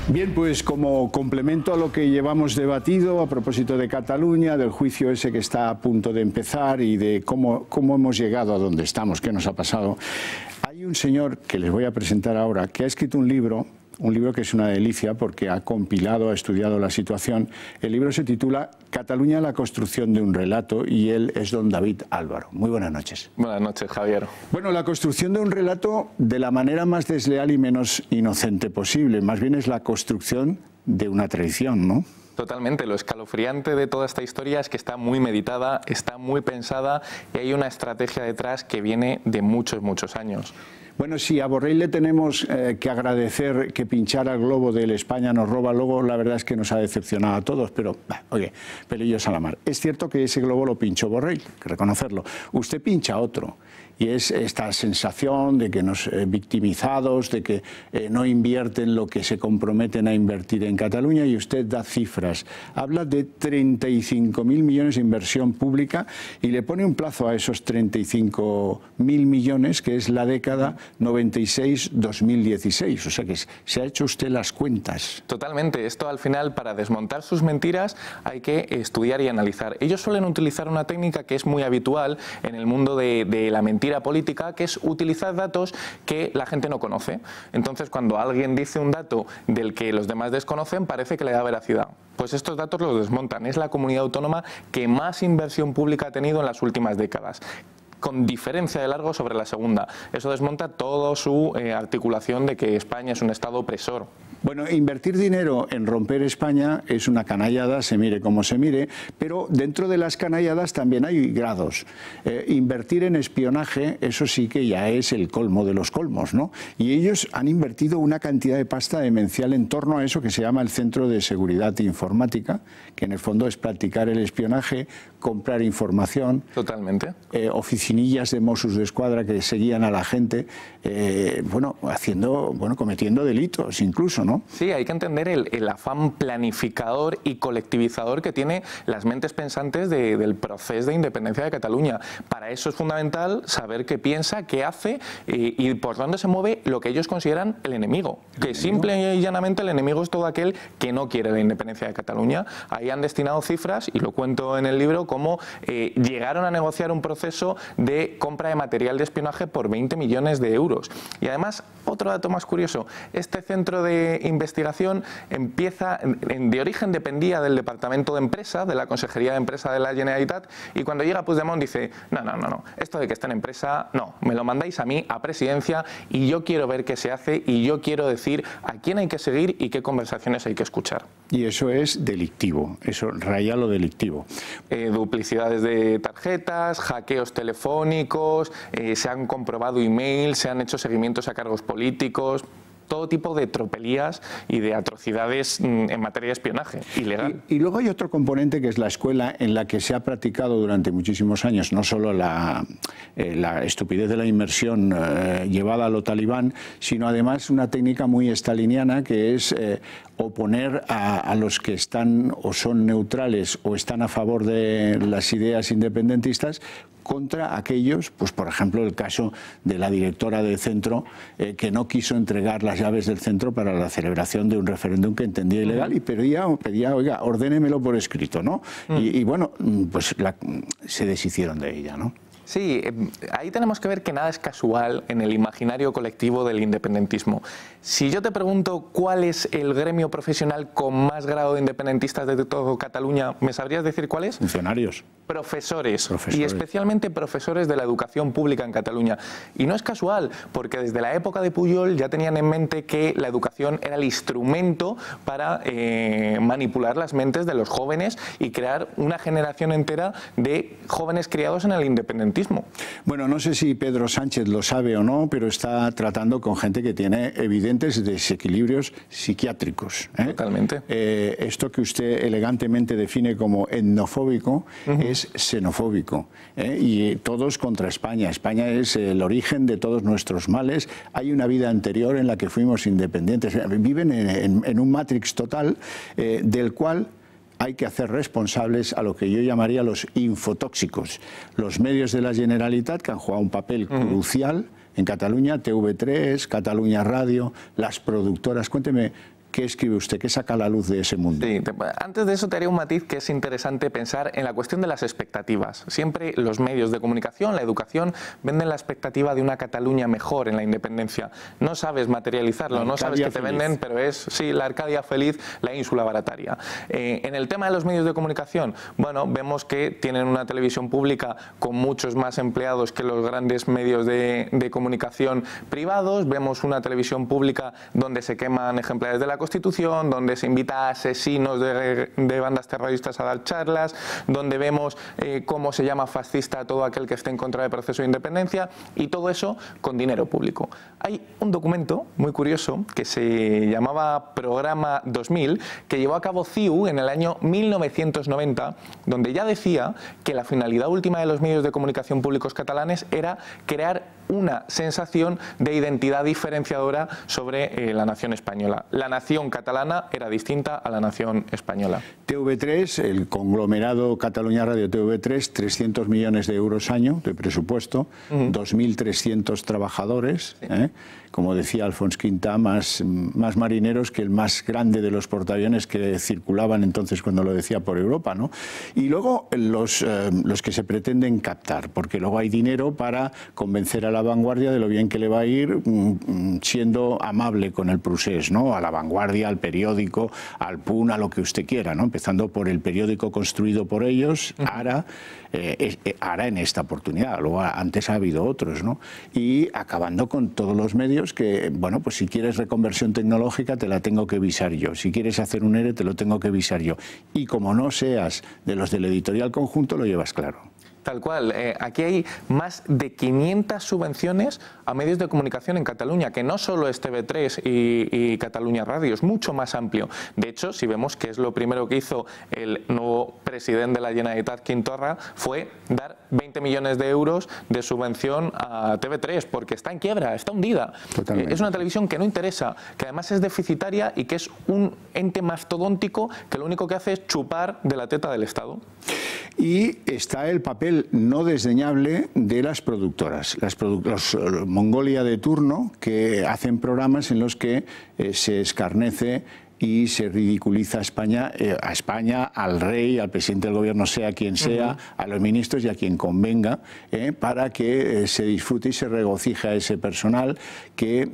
Bien, pues como complemento a lo que llevamos debatido a propósito de Cataluña, del juicio ese que está a punto de empezar y de cómo hemos llegado a donde estamos, qué nos ha pasado, hay un señor que les voy a presentar ahora que ha escrito un libro que es una delicia porque ha compilado, ha estudiado la situación. El libro se titula Cataluña, la construcción de un relato y él es don David Álvaro. Muy buenas noches. Buenas noches, Javier. Bueno, la construcción de un relato de la manera más desleal y menos inocente posible. Más bien es la construcción de una traición, ¿no? Totalmente. Lo escalofriante de toda esta historia es que está muy meditada, está muy pensada y hay una estrategia detrás que viene de muchos, muchos años. Bueno, sí, a Borrell le tenemos que agradecer que pinchara el globo del España nos roba, luego la verdad es que nos ha decepcionado a todos, pero, oye, pelillos a la mar. Es cierto que ese globo lo pinchó Borrell, hay que reconocerlo. Usted pincha otro, y es esta sensación de que nos victimizados, de que no invierten lo que se comprometen a invertir en Cataluña, y usted da cifras. Habla de 35.000 millones de inversión pública y le pone un plazo a esos 35.000 millones, que es la década 96-2016. O sea que se ha hecho usted las cuentas. Totalmente. Esto al final, para desmontar sus mentiras, hay que estudiar y analizar. Ellos suelen utilizar una técnica que es muy habitual en el mundo de la mentira política, que es utilizar datos que la gente no conoce. Entonces, cuando alguien dice un dato del que los demás desconocen, parece que le da veracidad. Pues estos datos los desmontan. Es la comunidad autónoma que más inversión pública ha tenido en las últimas décadas, con diferencia de largo sobre la segunda. Eso desmonta toda su articulación de que España es un Estado opresor. Bueno, invertir dinero en romper España es una canallada, se mire como se mire, pero dentro de las canalladas también hay grados. Invertir en espionaje, eso sí que ya es el colmo de los colmos, ¿no? Y ellos han invertido una cantidad de pasta demencial en torno a eso que se llama el Centro de Seguridad Informática, que en el fondo es practicar el espionaje, comprar información. Totalmente. Oficinillas de Mossos d'Esquadra que seguían a la gente, cometiendo delitos incluso, ¿no? Sí, hay que entender el afán planificador y colectivizador que tiene las mentes pensantes del proceso de independencia de Cataluña. Para eso es fundamental saber qué piensa, qué hace y por dónde se mueve lo que ellos consideran el enemigo. Que simple y llanamente el enemigo es todo aquel que no quiere la independencia de Cataluña. Ahí han destinado cifras, y lo cuento en el libro, cómo llegaron a negociar un proceso de compra de material de espionaje por 20 millones de euros. Y además, otro dato más curioso, este centro de investigación empieza, de origen dependía del Departamento de Empresa, de la Consejería de Empresa de la Generalitat, y cuando llega Puigdemont dice, no, esto de que esté en empresa, no, me lo mandáis a mí, a presidencia, y yo quiero ver qué se hace, y yo quiero decir a quién hay que seguir y qué conversaciones hay que escuchar. Y eso es delictivo, eso raya lo delictivo. Duplicidades de tarjetas, hackeos telefónicos, se han comprobado emails, se han hecho seguimientos a cargos políticos, todo tipo de tropelías y de atrocidades en materia de espionaje ilegal. Y luego hay otro componente que es la escuela, en la que se ha practicado durante muchísimos años no solo la estupidez de la inmersión llevada a lo talibán, sino además una técnica muy staliniana, que es oponer a los que están o son neutrales o están a favor de las ideas independentistas contra aquellos, pues por ejemplo el caso de la directora del centro que no quiso entregar las llaves del centro para la celebración de un referéndum que entendía ilegal y pedía, oiga, ordénemelo por escrito, ¿no? Y bueno, pues se deshicieron de ella, ¿no? Sí, ahí tenemos que ver que nada es casual en el imaginario colectivo del independentismo. Si yo te pregunto cuál es el gremio profesional con más grado de independentistas de todo Cataluña, ¿me sabrías decir cuál es? Funcionarios. Profesores, y especialmente profesores de la educación pública en Cataluña. Y no es casual, porque desde la época de Pujol ya tenían en mente que la educación era el instrumento para manipular las mentes de los jóvenes y crear una generación entera de jóvenes criados en el independentismo. Bueno, no sé si Pedro Sánchez lo sabe o no, pero está tratando con gente que tiene evidentes desequilibrios psiquiátricos. Totalmente. Esto que usted elegantemente define como etnofóbico es xenofóbico, y todos contra España. España es el origen de todos nuestros males. Hay una vida anterior en la que fuimos independientes. Viven en un matrix total del cual hay que hacer responsables a lo que yo llamaría los infotóxicos. Los medios de la Generalitat, que han jugado un papel crucial en Cataluña, TV3, Cataluña Radio, las productoras. Cuénteme, ¿qué escribe usted? ¿Qué saca a la luz de ese mundo? Sí, antes de eso te haría un matiz que es interesante pensar en la cuestión de las expectativas. Siempre los medios de comunicación, la educación, venden la expectativa de una Cataluña mejor en la independencia. No sabes materializarlo, no sabes qué te venden, pero es, sí, la Arcadia feliz, la ínsula barataria. En el tema de los medios de comunicación, bueno, vemos que tienen una televisión pública con muchos más empleados que los grandes medios de comunicación privados. Vemos una televisión pública donde se queman ejemplares de la Constitución, donde se invita a asesinos de bandas terroristas a dar charlas, donde vemos cómo se llama fascista a todo aquel que esté en contra del proceso de independencia, y todo eso con dinero público. Hay un documento muy curioso que se llamaba Programa 2000, que llevó a cabo CiU en el año 1990, donde ya decía que la finalidad última de los medios de comunicación públicos catalanes era crear una sensación de identidad diferenciadora sobre la nación española. La nación catalana era distinta a la nación española. TV3, el conglomerado Cataluña Radio TV3, 300 millones de euros año de presupuesto, 2.300 trabajadores, como decía Alfons Quintà, más marineros que el más grande de los portaaviones que circulaban entonces cuando lo decía por Europa, ¿no? Y luego los que se pretenden captar, porque luego hay dinero para convencer a La Vanguardia de lo bien que le va a ir siendo amable con el procés, ¿no? A La Vanguardia, al periódico, al PUN, a lo que usted quiera, ¿no? Empezando por el periódico construido por ellos, Ara en esta oportunidad, luego antes ha habido otros, ¿no? Y acabando con todos los medios que, bueno, pues si quieres reconversión tecnológica te la tengo que visar yo, si quieres hacer un ERE te lo tengo que visar yo, y como no seas de los del editorial conjunto lo llevas claro. Tal cual. Aquí hay más de 500 subvenciones a medios de comunicación en Cataluña, que no solo es TV3 y Catalunya Radio, es mucho más amplio. De hecho, si vemos que es lo primero que hizo el nuevo presidente de la Generalitat, Quim Torra, fue dar 20 millones de euros de subvención a TV3, porque está en quiebra, está hundida. Es una televisión que no interesa, que además es deficitaria y que es un ente mastodóntico que lo único que hace es chupar de la teta del Estado. Y está el papel no desdeñable de las productoras, los Mongolia de turno, que hacen programas en los que se escarnece y se ridiculiza a España, al rey, al presidente del gobierno, sea quien sea, a los ministros y a quien convenga, para que se disfrute y se regocije a ese personal que,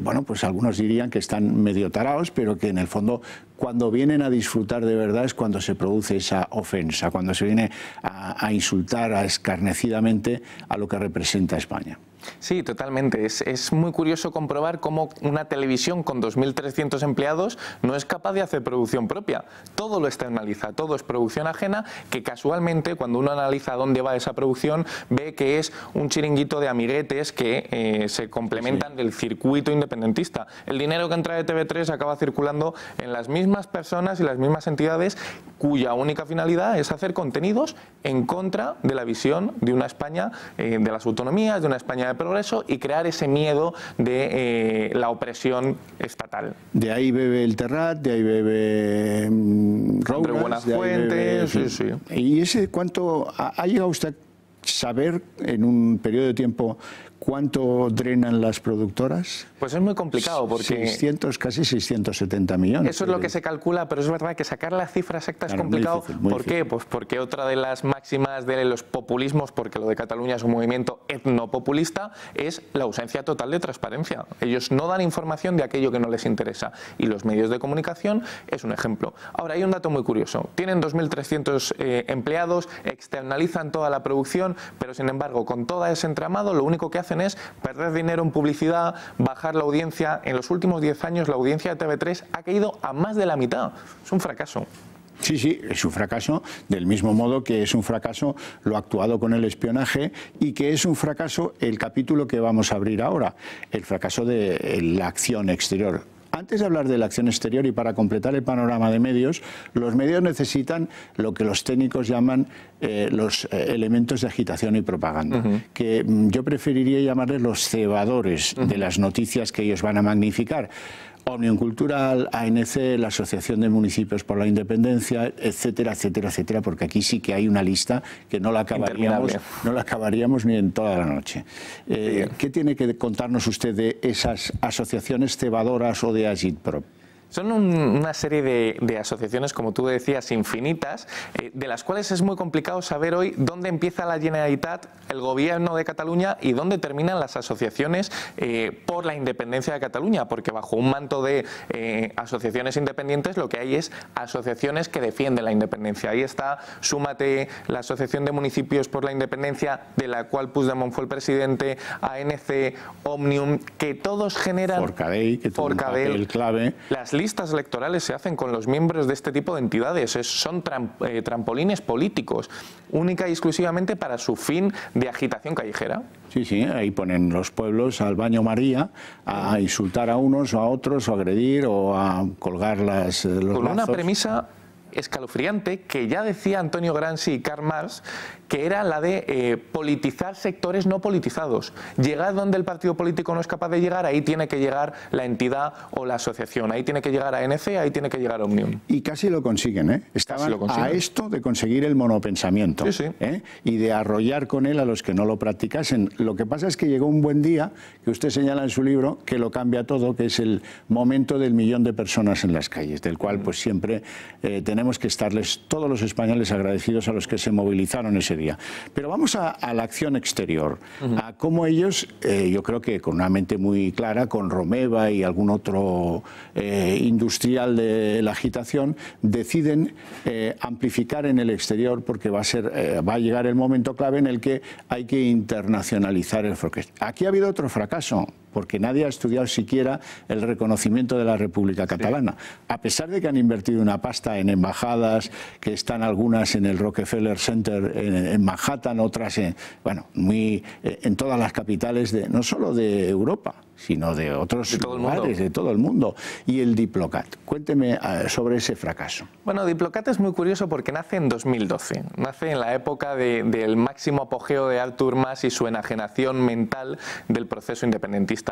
bueno, pues algunos dirían que están medio taraos, pero que en el fondo cuando vienen a disfrutar de verdad es cuando se produce esa ofensa, cuando se viene a insultar escarnecidamente a lo que representa España. Sí, totalmente. Es muy curioso comprobar cómo una televisión con 2.300 empleados no es capaz de hacer producción propia. Todo lo externaliza, todo es producción ajena, que casualmente cuando uno analiza dónde va esa producción ve que es un chiringuito de amiguetes que se complementan del circuito independentista. El dinero que entra de TV3 acaba circulando en las mismas personas y las mismas entidades cuya única finalidad es hacer contenidos en contra de la visión de una España de las autonomías, de una España de progreso, y crear ese miedo de la opresión estatal. De ahí bebe el Terrat, de ahí bebe Roures, Buenafuente, sí, sí. ¿Y ese cuánto ha llegado usted a saber en un periodo de tiempo cuánto drenan las productoras? Pues es muy complicado porque... casi 670 millones. Eso es lo que se calcula, pero es verdad que sacar la cifra exacta es complicado. ¿Por qué? Pues porque otra de las máximas de los populismos, porque lo de Cataluña es un movimiento etnopopulista, es la ausencia total de transparencia. Ellos no dan información de aquello que no les interesa, y los medios de comunicación es un ejemplo. Ahora, hay un dato muy curioso. Tienen 2.300 empleados, externalizan toda la producción, pero sin embargo, con todo ese entramado, lo único que hacen es perder dinero en publicidad, bajar la audiencia. En los últimos 10 años la audiencia de TV3 ha caído a más de la mitad. Es un fracaso. Sí, sí, es un fracaso, del mismo modo que es un fracaso lo actuado con el espionaje, y que es un fracaso el capítulo que vamos a abrir ahora, el fracaso de la acción exterior. Antes de hablar de la acción exterior y para completar el panorama de medios, los medios necesitan lo que los técnicos llaman los elementos de agitación y propaganda, que yo preferiría llamarles los cebadores de las noticias que ellos van a magnificar. Omnium Cultural, ANC, la Asociación de Municipios por la Independencia, etcétera, etcétera, etcétera, porque aquí sí que hay una lista que no la acabaríamos ni en toda la noche. ¿Qué tiene que contarnos usted de esas asociaciones cebadoras o de Agitprop? Son una serie de asociaciones, como tú decías, infinitas, de las cuales es muy complicado saber hoy dónde empieza la Generalitat, el gobierno de Cataluña, y dónde terminan las asociaciones por la independencia de Cataluña, porque bajo un manto de asociaciones independientes lo que hay es asociaciones que defienden la independencia. Ahí está, súmate la Asociación de Municipios por la Independencia, de la cual Puigdemont fue el presidente, ANC, Òmnium, que todos generan... Forcadell, que tuvo un papel clave. Las listas electorales se hacen con los miembros de este tipo de entidades, son trampolines políticos, única y exclusivamente para su fin de agitación callejera. Sí, sí, ahí ponen los pueblos al baño María a insultar a unos o a otros, o a agredir o a colgar los con lazos. Una premisa escalofriante que ya decía Antonio Gramsci y Karl Marx, que era la de politizar sectores no politizados. Llegar donde el partido político no es capaz de llegar, ahí tiene que llegar la entidad o la asociación, ahí tiene que llegar ANC, ahí tiene que llegar Òmnium. Y casi lo consiguen, ¿eh? Estaban a esto de conseguir el monopensamiento, sí, sí. Y de arrollar con él a los que no lo practicasen. Lo que pasa es que llegó un buen día, que usted señala en su libro, que lo cambia todo, que es el momento del 1.000.000 de personas en las calles, del cual pues siempre tenemos que estarles todos los españoles agradecidos a los que se movilizaron ese día. Pero vamos a la acción exterior, a cómo ellos, yo creo que con una mente muy clara, con Romeva y algún otro industrial de la agitación, deciden amplificar en el exterior, porque va a llegar el momento clave en el que hay que internacionalizar el folclore. Aquí ha habido otro fracaso, porque nadie ha estudiado siquiera el reconocimiento de la República Catalana. Sí. A pesar de que han invertido una pasta en embajadas, que están algunas en el Rockefeller Center en Manhattan, otras en todas las capitales, no solo de Europa, sino de otros lugares, de todo el mundo. Y el Diplocat. Cuénteme sobre ese fracaso. Bueno, Diplocat es muy curioso porque nace en 2012. Nace en la época del máximo apogeo de Artur Mas y su enajenación mental del proceso independentista.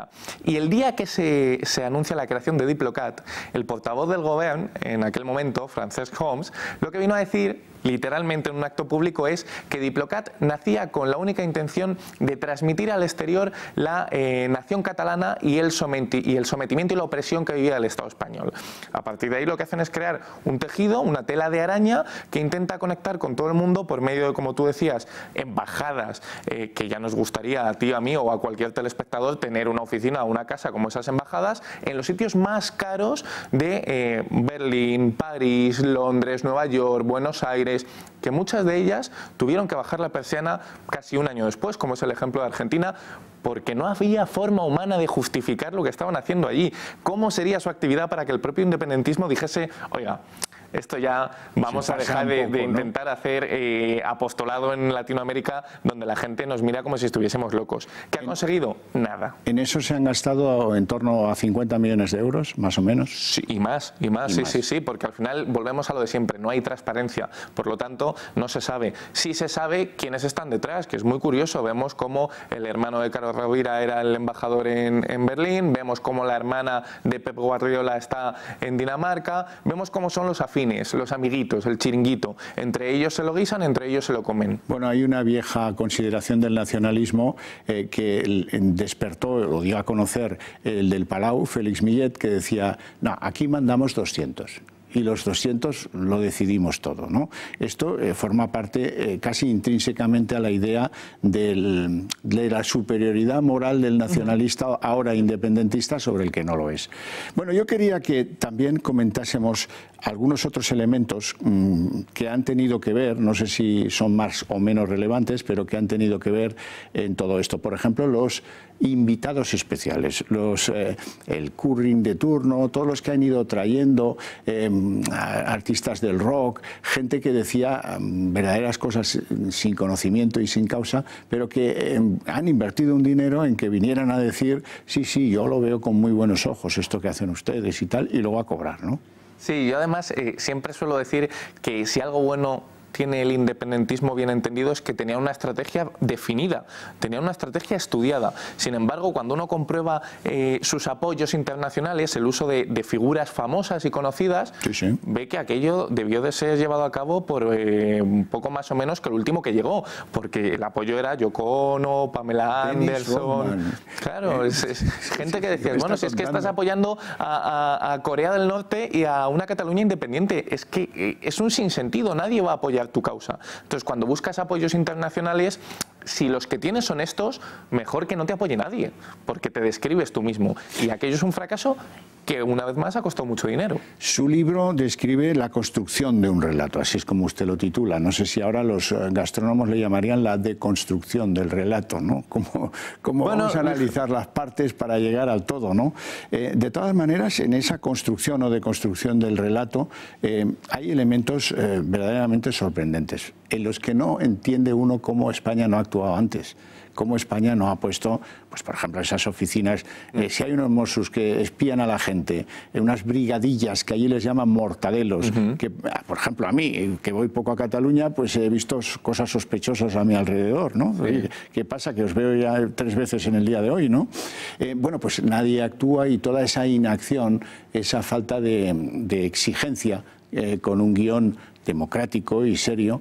Y el día que se anuncia la creación de Diplocat, el portavoz del gobierno, en aquel momento, Francesc Homs, lo que vino a decir literalmente en un acto público es que Diplocat nacía con la única intención de transmitir al exterior la nación catalana y el sometimiento y la opresión que vivía el Estado español. A partir de ahí lo que hacen es crear un tejido, una tela de araña que intenta conectar con todo el mundo por medio de, como tú decías, embajadas, que ya nos gustaría a ti, a mí o a cualquier telespectador tener una oficina o una casa como esas embajadas en los sitios más caros de Berlín, París, Londres, Nueva York, Buenos Aires, que muchas de ellas tuvieron que bajar la persiana casi un año después, como es el ejemplo de Argentina, porque no había forma humana de justificar lo que estaban haciendo allí. ¿Cómo sería su actividad para que el propio independentismo dijese, oiga, esto ya vamos a dejar de intentar hacer apostolado en Latinoamérica donde la gente nos mira como si estuviésemos locos? ¿Qué ha conseguido? Nada. ¿En eso se han gastado en torno a 50 millones de euros, más o menos? Sí, y más, sí, porque al final volvemos a lo de siempre, no hay transparencia, por lo tanto no se sabe. Sí se sabe quiénes están detrás, que es muy curioso, vemos cómo el hermano de Carlos Rovira era el embajador en Berlín, vemos cómo la hermana de Pep Guardiola está en Dinamarca, vemos cómo son los afines, los amiguitos, el chiringuito. Entre ellos se lo guisan, entre ellos se lo comen. Bueno, hay una vieja consideración del nacionalismo que despertó, lo dio a conocer el del Palau, Félix Millet, que decía, no, aquí mandamos 200. Y los 200 lo decidimos todo, ¿no? Esto forma parte casi intrínsecamente a la idea de la superioridad moral del nacionalista, ahora independentista, sobre el que no lo es. Bueno, yo quería que también comentásemos algunos otros elementos que han tenido que ver, no sé si son más o menos relevantes, pero que han tenido que ver en todo esto. Por ejemplo, los invitados especiales, el curring de turno, todos los que han ido trayendo, artistas del rock, gente que decía verdaderas cosas sin conocimiento y sin causa, pero que han invertido un dinero en que vinieran a decir, sí, yo lo veo con muy buenos ojos, esto que hacen ustedes y tal, y luego a cobrar, ¿no? Sí, yo además siempre suelo decir que si algo bueno tiene el independentismo bien entendido es que tenía una estrategia definida, tenía una estrategia estudiada. Sin embargo, cuando uno comprueba sus apoyos internacionales, el uso de figuras famosas y conocidas, ve que aquello debió de ser llevado a cabo por un poco más o menos que el último que llegó, porque el apoyo era Yoko Ono, Pamela Anderson. Claro, es gente que decía, bueno, si es que estás apoyando a Corea del Norte y a una Cataluña independiente, es que es un sinsentido, nadie va a apoyar tu causa. Entonces, cuando buscas apoyos internacionales, si los que tienes son estos, mejor que no te apoye nadie, porque te describes tú mismo. Y aquello es un fracaso que una vez más ha costado mucho dinero. Su libro describe la construcción de un relato, así es como usted lo titula. No sé si ahora los gastrónomos le llamarían la deconstrucción del relato, ¿no? Cómo vamos a analizar las partes para llegar al todo, ¿no? De todas maneras, en esa construcción o deconstrucción del relato hay elementos verdaderamente sorprendentes, en los que no entiende uno cómo España no ha actuado antes. Cómo España no ha puesto, pues por ejemplo, esas oficinas, si hay unos Mossos que espían a la gente, unas brigadillas que allí les llaman mortadelos, que por ejemplo a mí, que voy poco a Cataluña, pues he visto cosas sospechosas a mi alrededor, ¿no? Sí. ¿Qué pasa? Que os veo ya 3 veces en el día de hoy, ¿no? Bueno, pues nadie actúa y toda esa inacción, esa falta de exigencia con un guión democrático y serio,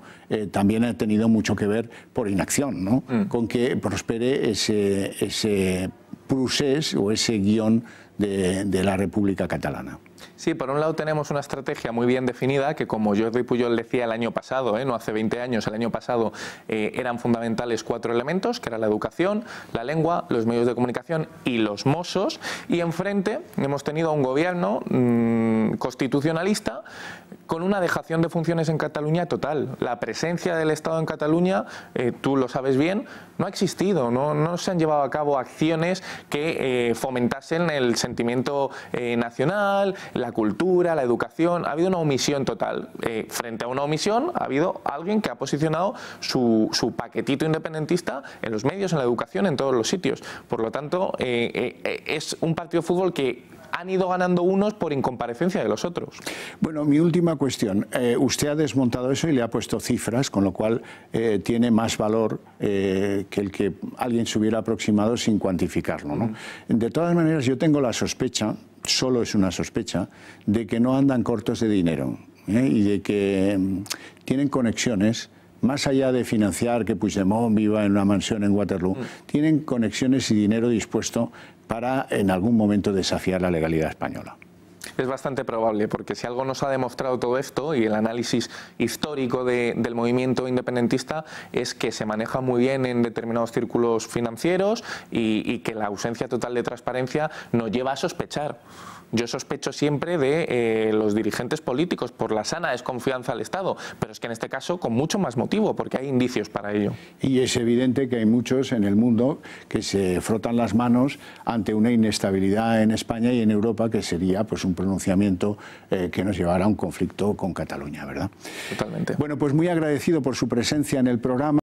también ha tenido mucho que ver por inacción, ¿no? Con que prospere ese procés o ese guión de la República Catalana. Sí, por un lado tenemos una estrategia muy bien definida que, como Jordi Pujol decía el año pasado, no hace 20 años, el año pasado, eran fundamentales 4 elementos, que era la educación, la lengua, los medios de comunicación y los Mossos, y enfrente hemos tenido a un gobierno constitucionalista con una dejación de funciones en Cataluña total. La presencia del Estado en Cataluña, tú lo sabes bien, no ha existido, no se han llevado a cabo acciones que fomentasen el sentimiento nacional, la cultura, la educación. Ha habido una omisión total. Frente a una omisión ha habido alguien que ha posicionado su paquetito independentista en los medios, en la educación, en todos los sitios. Por lo tanto, es un partido de fútbol que han ido ganando unos por incomparecencia de los otros. Bueno, mi última cuestión. Usted ha desmontado eso y le ha puesto cifras, con lo cual tiene más valor que el que alguien se hubiera aproximado sin cuantificarlo, ¿no? De todas maneras, yo tengo la sospecha, solo es una sospecha, de que no andan cortos de dinero, y de que tienen conexiones. Más allá de financiar que Puigdemont viva en una mansión en Waterloo, tienen conexiones y dinero dispuesto para en algún momento desafiar la legalidad española. Es bastante probable, porque si algo nos ha demostrado todo esto y el análisis histórico del movimiento independentista es que se maneja muy bien en determinados círculos financieros y que la ausencia total de transparencia nos lleva a sospechar. Yo sospecho siempre de los dirigentes políticos por la sana desconfianza al Estado, pero es que en este caso con mucho más motivo, porque hay indicios para ello. Y es evidente que hay muchos en el mundo que se frotan las manos ante una inestabilidad en España y en Europa, que sería pues un pronunciamiento que nos llevará a un conflicto con Cataluña, ¿verdad? Totalmente. Bueno, pues muy agradecido por su presencia en el programa.